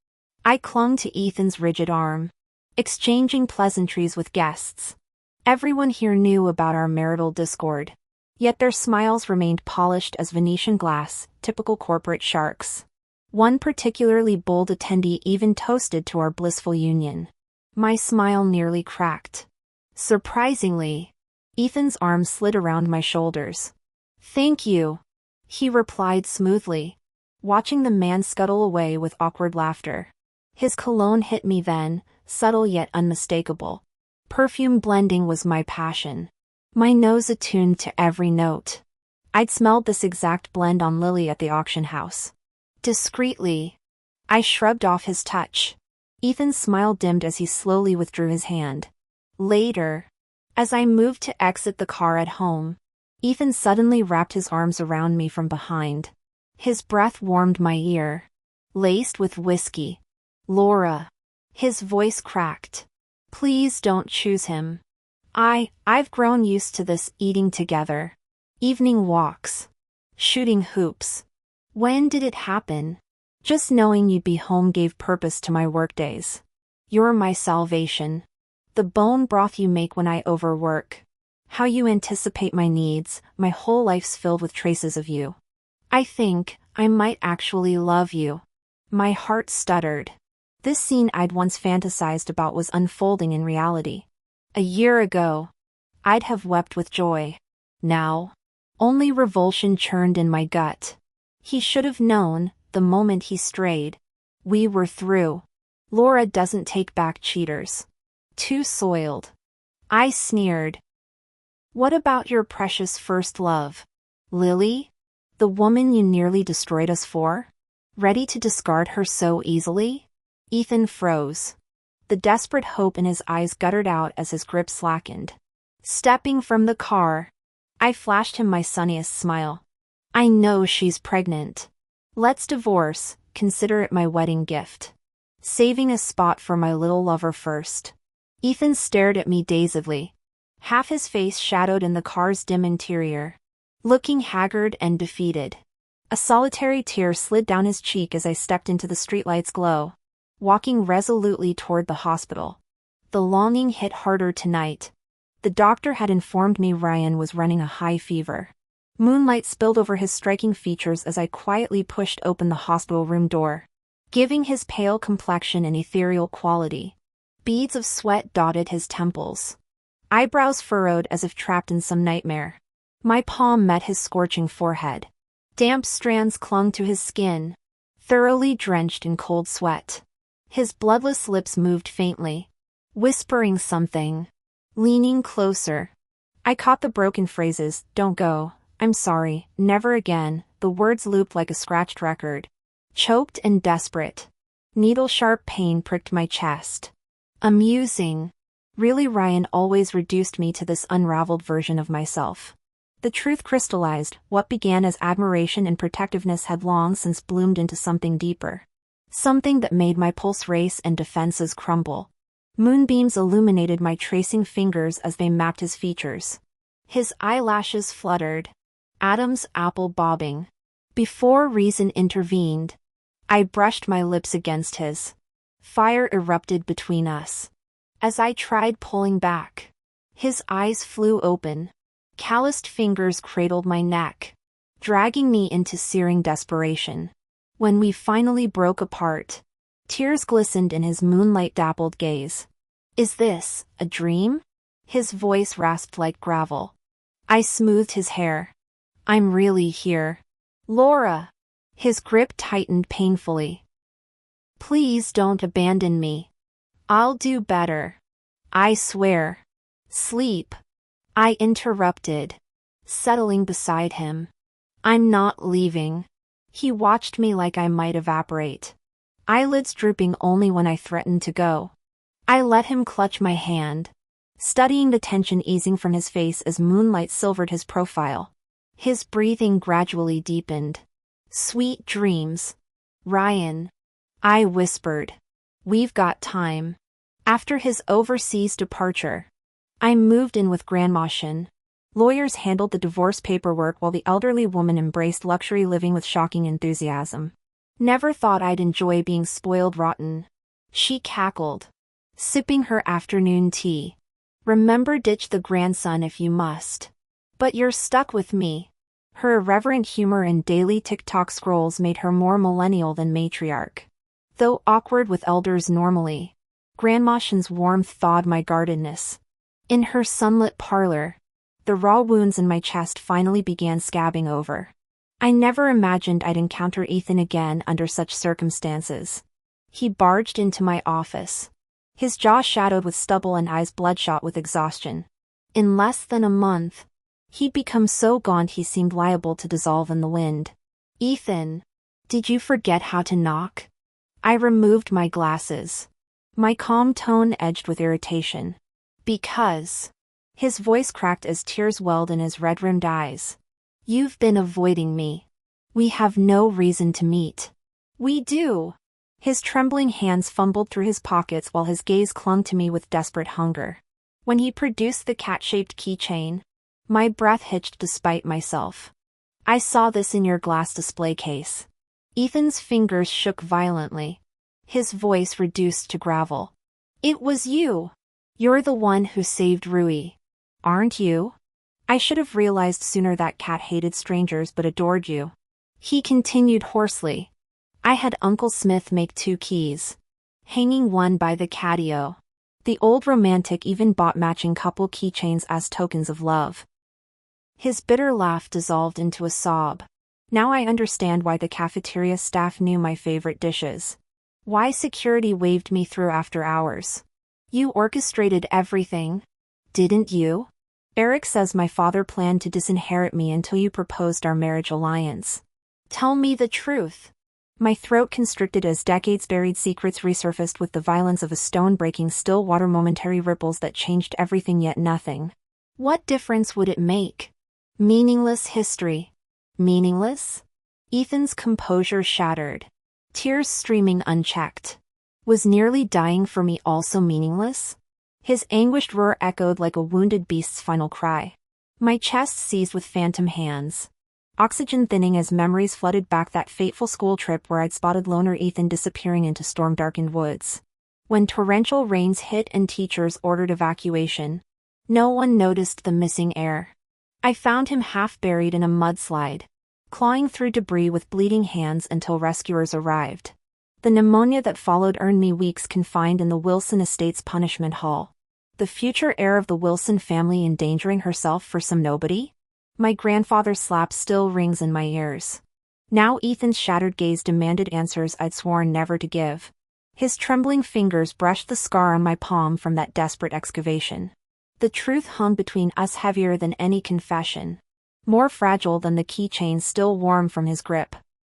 I clung to Ethan's rigid arm, exchanging pleasantries with guests. Everyone here knew about our marital discord, yet their smiles remained polished as Venetian glass, typical corporate sharks. One particularly bold attendee even toasted to our blissful union. My smile nearly cracked. Surprisingly, Ethan's arm slid around my shoulders. "Thank you," he replied smoothly, watching the man scuttle away with awkward laughter. His cologne hit me then, subtle yet unmistakable. Perfume blending was my passion, my nose attuned to every note. I'd smelled this exact blend on Lily at the auction house. Discreetly, I shrugged off his touch. Ethan's smile dimmed as he slowly withdrew his hand. Later, as I moved to exit the car at home, Ethan suddenly wrapped his arms around me from behind. His breath warmed my ear, laced with whiskey. "Laura." His voice cracked. "Please don't choose him. I've grown used to this eating together, evening walks, shooting hoops. When did it happen? Just knowing you'd be home gave purpose to my workdays. You're my salvation. The bone broth you make when I overwork. How you anticipate my needs, my whole life's filled with traces of you. I think I might actually love you. My heart stuttered. This scene I'd once fantasized about was unfolding in reality. A year ago, I'd have wept with joy. Now, only revulsion churned in my gut. He should have known, the moment he strayed. We were through. Laura doesn't take back cheaters. Too soiled. I sneered. What about your precious first love? Lily? The woman you nearly destroyed us for? Ready to discard her so easily? Ethan froze. The desperate hope in his eyes guttered out as his grip slackened. Stepping from the car, I flashed him my sunniest smile. I know she's pregnant. Let's divorce, consider it my wedding gift. Saving a spot for my little lover first. Ethan stared at me dazedly. Half his face shadowed in the car's dim interior. Looking haggard and defeated. A solitary tear slid down his cheek as I stepped into the streetlight's glow. Walking resolutely toward the hospital. The longing hit harder tonight. The doctor had informed me Ryan was running a high fever. Moonlight spilled over his striking features as I quietly pushed open the hospital room door, giving his pale complexion an ethereal quality. Beads of sweat dotted his temples. Eyebrows furrowed as if trapped in some nightmare. My palm met his scorching forehead. Damp strands clung to his skin, thoroughly drenched in cold sweat. His bloodless lips moved faintly, whispering something. Leaning closer, I caught the broken phrases, "Don't go, I'm sorry, never again," the words looped like a scratched record. Choked and desperate. Needle-sharp pain pricked my chest. Amusing. Really, Ryan always reduced me to this unraveled version of myself. The truth crystallized. What began as admiration and protectiveness had long since bloomed into something deeper. Something that made my pulse race and defenses crumble. Moonbeams illuminated my tracing fingers as they mapped his features. His eyelashes fluttered. Adam's apple bobbing. Before reason intervened, I brushed my lips against his. Fire erupted between us. As I tried pulling back, his eyes flew open. Calloused fingers cradled my neck, dragging me into searing desperation. When we finally broke apart, tears glistened in his moonlight-dappled gaze. Is this a dream? His voice rasped like gravel. I smoothed his hair. I'm really here. Laura! His grip tightened painfully. Please don't abandon me. I'll do better. I swear. Sleep. I interrupted, settling beside him. I'm not leaving. He watched me like I might evaporate. Eyelids drooping only when I threatened to go. I let him clutch my hand, studying the tension easing from his face as moonlight silvered his profile. His breathing gradually deepened. Sweet dreams. Ryan. I whispered. We've got time. After his overseas departure, I moved in with Grandma Shin. Lawyers handled the divorce paperwork while the elderly woman embraced luxury living with shocking enthusiasm. Never thought I'd enjoy being spoiled rotten. She cackled, sipping her afternoon tea. Remember, ditch the grandson if you must. But you're stuck with me. Her irreverent humor and daily TikTok scrolls made her more millennial than matriarch. Though awkward with elders normally, Grandma Shin's warmth thawed my guardedness. In her sunlit parlor, the raw wounds in my chest finally began scabbing over. I never imagined I'd encounter Ethan again under such circumstances. He barged into my office, his jaw shadowed with stubble and eyes bloodshot with exhaustion. In less than a month, he'd become so gaunt he seemed liable to dissolve in the wind. Ethan, did you forget how to knock? I removed my glasses, my calm tone edged with irritation. Because. His voice cracked as tears welled in his red-rimmed eyes. You've been avoiding me. We have no reason to meet. We do. His trembling hands fumbled through his pockets while his gaze clung to me with desperate hunger. When he produced the cat-shaped keychain, my breath hitched despite myself. I saw this in your glass display case. Ethan's fingers shook violently. His voice reduced to gravel. It was you. You're the one who saved Rui. Aren't you? I should have realized sooner that cat hated strangers but adored you. He continued hoarsely. I had Uncle Smith make 2 keys, hanging one by the catio. The old romantic even bought matching couple keychains as tokens of love. His bitter laugh dissolved into a sob. Now I understand why the cafeteria staff knew my favorite dishes. Why security waved me through after hours. You orchestrated everything, didn't you? Eric says my father planned to disinherit me until you proposed our marriage alliance. Tell me the truth. My throat constricted as decades-buried secrets resurfaced with the violence of a stone-breaking still water, momentary ripples that changed everything yet nothing. What difference would it make? Meaningless history. Meaningless? Ethan's composure shattered. Tears streaming unchecked. Was nearly dying for me also meaningless? His anguished roar echoed like a wounded beast's final cry. My chest seized with phantom hands. Oxygen thinning as memories flooded back that fateful school trip where I'd spotted loner Ethan disappearing into storm-darkened woods. When torrential rains hit and teachers ordered evacuation, no one noticed the missing heir. I found him half buried in a mudslide, clawing through debris with bleeding hands until rescuers arrived. The pneumonia that followed earned me weeks confined in the Wilson Estate's punishment hall. The future heir of the Wilson family endangering herself for some nobody? My grandfather's slap still rings in my ears. Now Ethan's shattered gaze demanded answers I'd sworn never to give. His trembling fingers brushed the scar on my palm from that desperate excavation. The truth hung between us heavier than any confession. More fragile than the keychain still warm from his grip.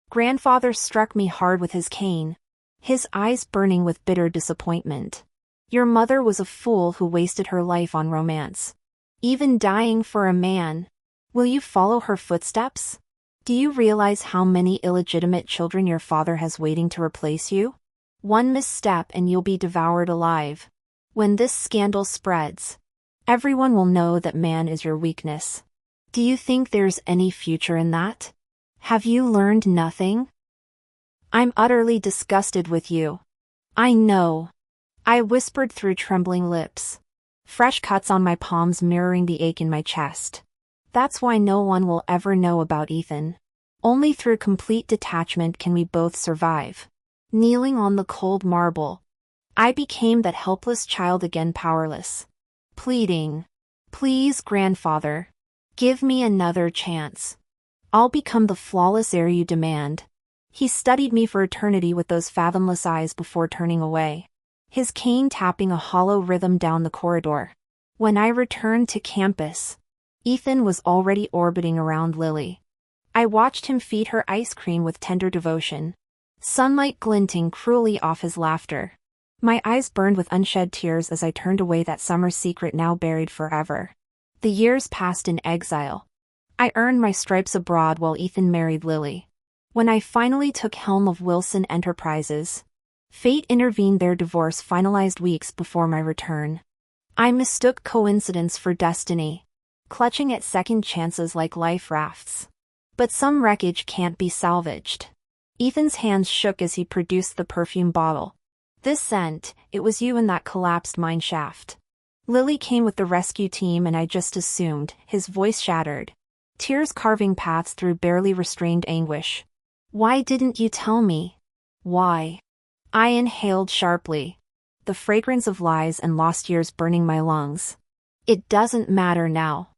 Grandfather struck me hard with his cane, his eyes burning with bitter disappointment. Your mother was a fool who wasted her life on romance. Even dying for a man. Will you follow her footsteps? Do you realize how many illegitimate children your father has waiting to replace you? One misstep and you'll be devoured alive. When this scandal spreads, everyone will know that man is your weakness. Do you think there's any future in that? Have you learned nothing? I'm utterly disgusted with you. I know. I whispered through trembling lips. Fresh cuts on my palms mirroring the ache in my chest. That's why no one will ever know about Ethan. Only through complete detachment can we both survive. Kneeling on the cold marble, I became that helpless child again, powerless. Pleading. Please, grandfather. Give me another chance. I'll become the flawless heir you demand. He studied me for eternity with those fathomless eyes before turning away. His cane tapping a hollow rhythm down the corridor. When I returned to campus, Ethan was already orbiting around Lily. I watched him feed her ice cream with tender devotion. Sunlight glinting cruelly off his laughter. My eyes burned with unshed tears as I turned away, that summer's secret now buried forever. The years passed in exile. I earned my stripes abroad while Ethan married Lily. When I finally took helm of Wilson Enterprises, fate intervened. Their divorce finalized weeks before my return. I mistook coincidence for destiny, clutching at second chances like life rafts. But some wreckage can't be salvaged. Ethan's hands shook as he produced the perfume bottle. This scent, it was you in that collapsed mine shaft. Lily came with the rescue team and I just assumed, his voice shattered. Tears carving paths through barely restrained anguish. Why didn't you tell me? Why? I inhaled sharply. The fragrance of lies and lost years burning my lungs. It doesn't matter now.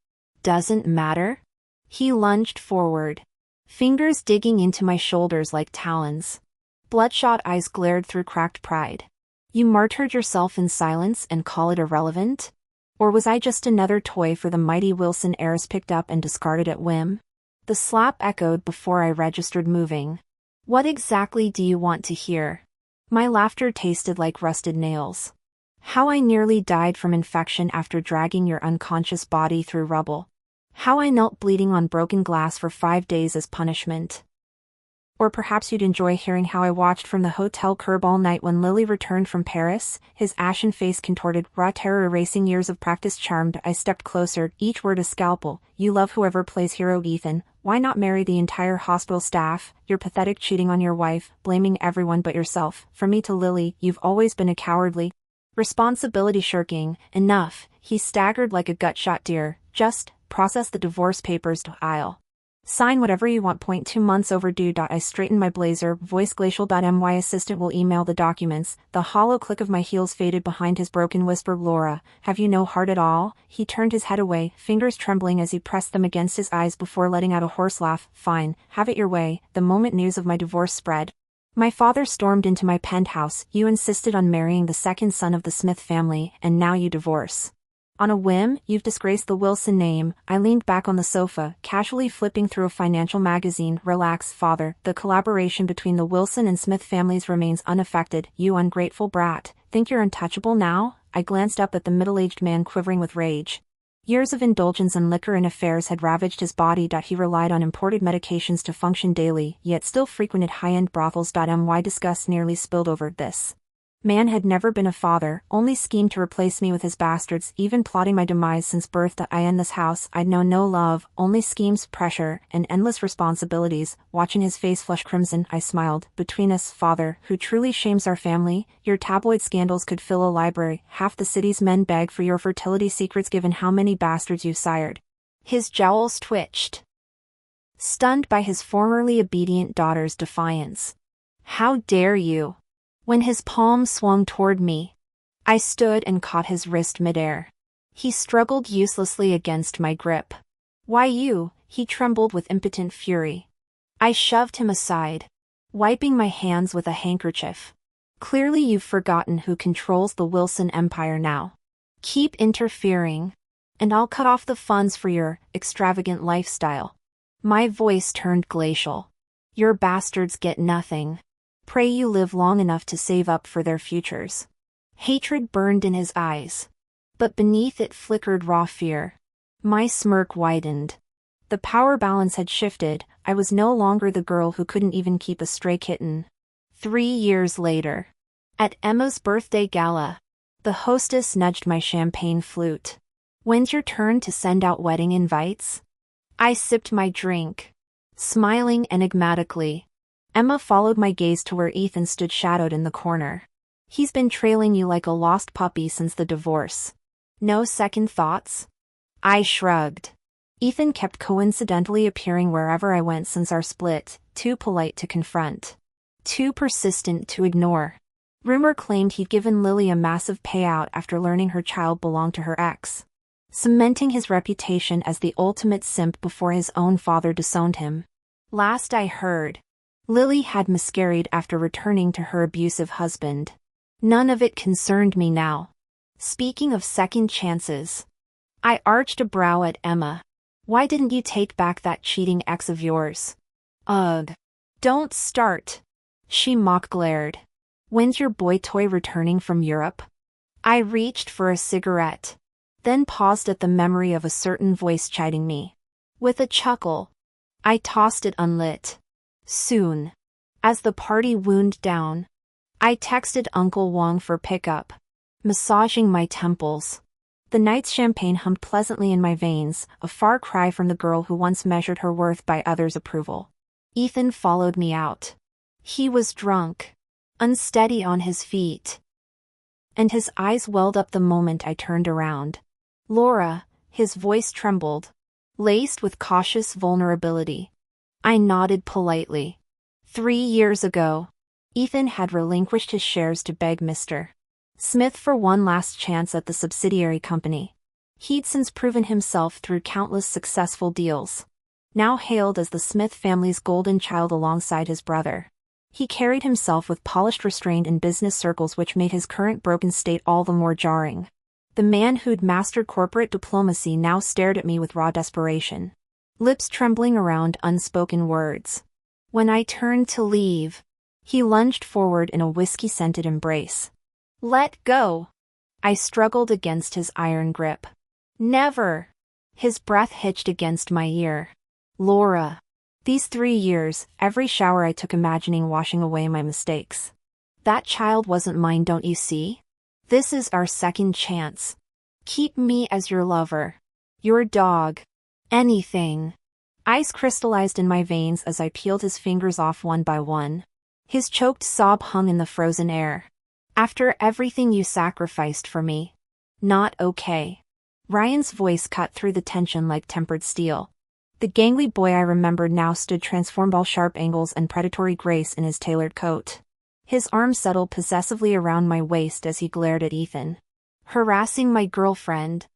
Doesn't matter? He lunged forward, fingers digging into my shoulders like talons. Bloodshot eyes glared through cracked pride. You martyred yourself in silence and call it irrelevant? Or was I just another toy for the mighty Wilson heirs picked up and discarded at whim? The slap echoed before I registered, moving. What exactly do you want to hear? My laughter tasted like rusted nails. How I nearly died from infection after dragging your unconscious body through rubble. How I knelt bleeding on broken glass for 5 days as punishment. Or perhaps you'd enjoy hearing how I watched from the hotel curb all night when Lily returned from Paris, his ashen face contorted, raw terror erasing years of practice. Charmed, I stepped closer, each word a scalpel. You love whoever plays hero Ethan, Why not marry the entire hospital staff? You're pathetic, cheating on your wife, blaming everyone but yourself. From me to Lily, you've always been a cowardly, responsibility shirking. Enough. He staggered like a gut-shot deer. Just process the divorce papers. I'll sign whatever you want. 2 months overdue. I straightened my blazer, voice glacial. My assistant will email the documents. The hollow click of my heels faded behind his broken whisper. Laura, have you no heart at all? He turned his head away, fingers trembling as he pressed them against his eyes before letting out a hoarse laugh. Fine, have it your way. The moment news of my divorce spread, my father stormed into my penthouse. You insisted on marrying the second son of the Smith family, and now you divorce. On a whim, you've disgraced the Wilson name. I leaned back on the sofa, casually flipping through a financial magazine. Relax, father. The collaboration between the Wilson and Smith families remains unaffected. You ungrateful brat. Think you're untouchable now? I glanced up at the middle-aged man, quivering with rage. Years of indulgence in liquor and affairs had ravaged his body. He relied on imported medications to function daily, yet still frequented high-end brothels. My disgust nearly spilled over. This man had never been a father, only schemed to replace me with his bastards, even plotting my demise since birth. In this house, I'd known no love, only schemes, pressure, and endless responsibilities. Watching his face flush crimson, I smiled. Between us, father, who truly shames our family? Your tabloid scandals could fill a library. Half the city's men beg for your fertility secrets given how many bastards you've sired. His jowls twitched, stunned by his formerly obedient daughter's defiance. How dare you? When his palm swung toward me, I stood and caught his wrist midair. He struggled uselessly against my grip. Why you? He trembled with impotent fury. I shoved him aside, wiping my hands with a handkerchief. Clearly you've forgotten who controls the Wilson empire now. Keep interfering, and I'll cut off the funds for your extravagant lifestyle. My voice turned glacial. Your bastards get nothing. Pray you live long enough to save up for their futures. Hatred burned in his eyes, but beneath it flickered raw fear. My smirk widened. The power balance had shifted. I was no longer the girl who couldn't even keep a stray kitten. 3 years later, at Emma's birthday gala, the hostess nudged my champagne flute. When's your turn to send out wedding invites? I sipped my drink, smiling enigmatically. Emma followed my gaze to where Ethan stood shadowed in the corner. He's been trailing you like a lost puppy since the divorce. No second thoughts? I shrugged. Ethan kept coincidentally appearing wherever I went since our split, too polite to confront, too persistent to ignore. Rumor claimed he'd given Lily a massive payout after learning her child belonged to her ex, cementing his reputation as the ultimate simp before his own father disowned him. Last I heard, Lily had miscarried after returning to her abusive husband. None of it concerned me now. Speaking of second chances, I arched a brow at Emma. Why didn't you take back that cheating ex of yours? Ugh. Don't start. She mock-glared. When's your boy toy returning from Europe? I reached for a cigarette, then paused at the memory of a certain voice chiding me. With a chuckle, I tossed it unlit. Soon. As the party wound down, I texted Uncle Wong for pickup, massaging my temples. The night's champagne hummed pleasantly in my veins, a far cry from the girl who once measured her worth by others' approval. Ethan followed me out. He was drunk, unsteady on his feet, and his eyes welled up the moment I turned around. Laura, his voice trembled, laced with cautious vulnerability. I nodded politely. 3 years ago, Ethan had relinquished his shares to beg Mr. Smith for one last chance at the subsidiary company. He'd since proven himself through countless successful deals. Now hailed as the Smith family's golden child alongside his brother, he carried himself with polished restraint in business circles, which made his current broken state all the more jarring. The man who'd mastered corporate diplomacy now stared at me with raw desperation, lips trembling around unspoken words. When I turned to leave, he lunged forward in a whiskey-scented embrace. Let go! I struggled against his iron grip. Never! His breath hitched against my ear. Laura. These 3 years, every shower I took imagining washing away my mistakes. That child wasn't mine, don't you see? This is our second chance. Keep me as your lover. Your dog. Anything. Ice crystallized in my veins as I peeled his fingers off one by one. His choked sob hung in the frozen air. After everything you sacrificed for me. Not okay. Ryan's voice cut through the tension like tempered steel. The gangly boy I remembered now stood transformed, all sharp angles and predatory grace in his tailored coat. His arm settled possessively around my waist as he glared at Ethan. Harassing my girlfriend?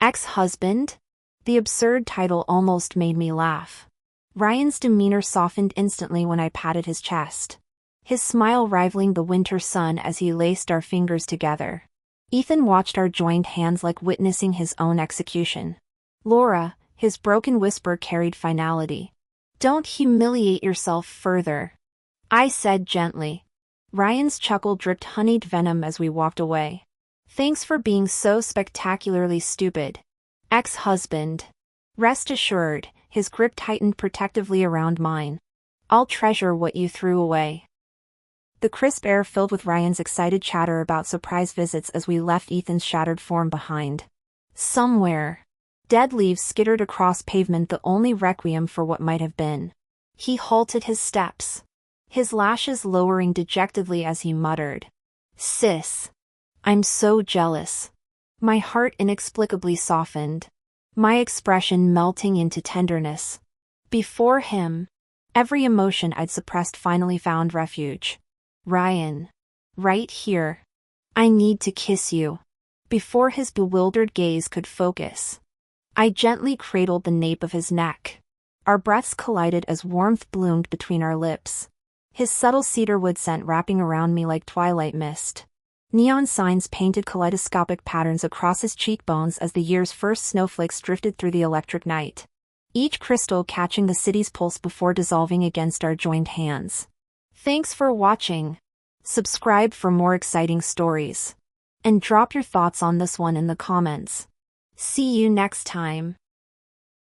Ex-husband? The absurd title almost made me laugh. Ryan's demeanor softened instantly when I patted his chest. His smile rivaling the winter sun as he laced our fingers together. Ethan watched our joined hands like witnessing his own execution. Laura, his broken whisper carried finality. Don't humiliate yourself further. I said gently. Ryan's chuckle dripped honeyed venom as we walked away. Thanks for being so spectacularly stupid. Ex-husband. Rest assured, his grip tightened protectively around mine. I'll treasure what you threw away. The crisp air filled with Ryan's excited chatter about surprise visits as we left Ethan's shattered form behind. Somewhere. Dead leaves skittered across pavement, the only requiem for what might have been. He halted his steps. His lashes lowering dejectedly as he muttered. Sis. I'm so jealous. My heart inexplicably softened. My expression melting into tenderness. Before him, every emotion I'd suppressed finally found refuge. Ryan. Right here. I need to kiss you. Before his bewildered gaze could focus. I gently cradled the nape of his neck. Our breaths collided as warmth bloomed between our lips. His subtle cedarwood scent wrapping around me like twilight mist. Neon signs painted kaleidoscopic patterns across his cheekbones as the year's first snowflakes drifted through the electric night. Each crystal catching the city's pulse before dissolving against our joined hands. Thanks for watching. Subscribe for more exciting stories. And drop your thoughts on this one in the comments. See you next time.